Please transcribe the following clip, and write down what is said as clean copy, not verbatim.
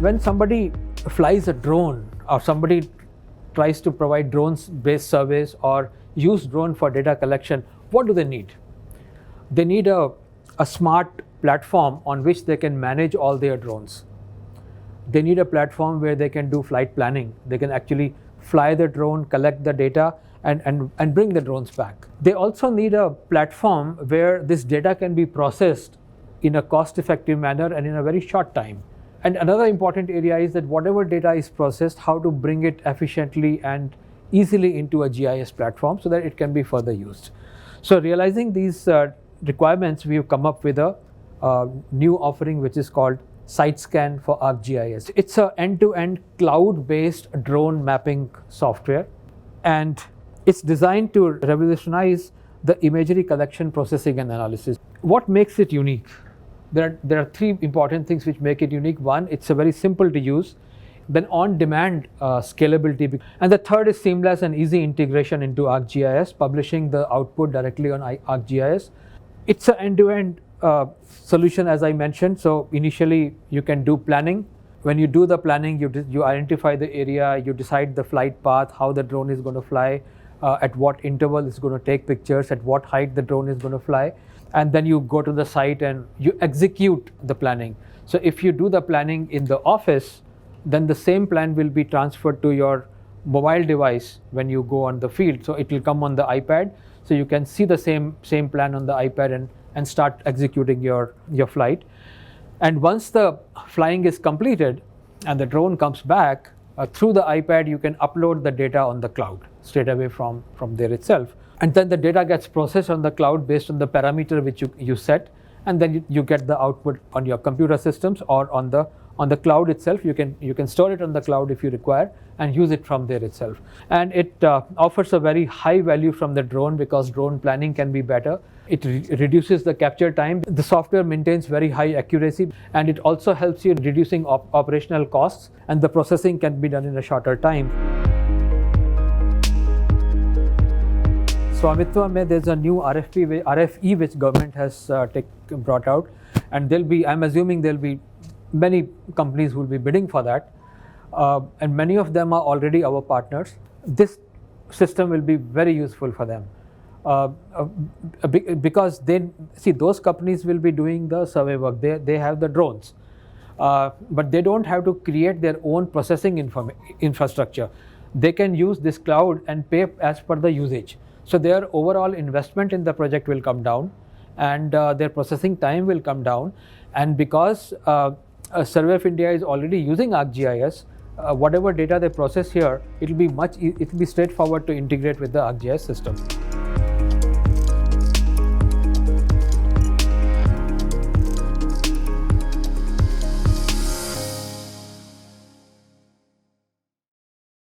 When somebody flies a drone or somebody tries to provide drones-based surveys or use drone for data collection, what do they need? They need a smart platform on which they can manage all their drones. They need a platform where they can do flight planning. They can actually fly the drone, collect the data, and bring the drones back. They also need a platform where this data can be processed in a cost-effective manner and in a very short time. And another important area is that whatever data is processed, how to bring it efficiently and easily into a GIS platform so that it can be further used. So realizing these requirements, we have come up with a new offering which is called SiteScan for ArcGIS. It's an end-to-end cloud-based drone mapping software, and it's designed to revolutionize the imagery collection, processing, and analysis. What makes it unique? There are three important things which make it unique. One, it's a very simple to use. Then on-demand scalability. And the third is seamless and easy integration into ArcGIS, publishing the output directly on ArcGIS. It's an end-to-end solution, as I mentioned. So initially, you can do planning. When you do the planning, you identify the area, you decide the flight path, how the drone is going to fly, at what interval it's going to take pictures, at what height the drone is going to fly. And then you go to the site and you execute the planning. So if you do the planning in the office, then the same plan will be transferred to your mobile device when you go on the field. So it will come on the iPad. So you can see the same plan on the iPad and start executing your flight. And once the flying is completed and the drone comes back, through the iPad, you can upload the data on the cloud straight away from there itself. And then the data gets processed on the cloud based on the parameter which you set, and then you get the output on your computer systems or on the cloud itself. You can store it on the cloud if you require and use it from there itself. And it offers a very high value from the drone because drone planning can be better. It reduces the capture time. The software maintains very high accuracy, and it also helps you in reducing operational costs, and the processing can be done in a shorter time. Swamitva mein, there's a new RFE which government has brought out, and I'm assuming there'll be many companies who will be bidding for that, and many of them are already our partners. This system will be very useful for them because those companies will be doing the survey work. They have the drones, but they don't have to create their own processing infrastructure. They can use this cloud and pay as per the usage. So their overall investment in the project will come down, and their processing time will come down. And because Survey of India is already using ArcGIS, whatever data they process here, it will be straightforward to integrate with the ArcGIS system.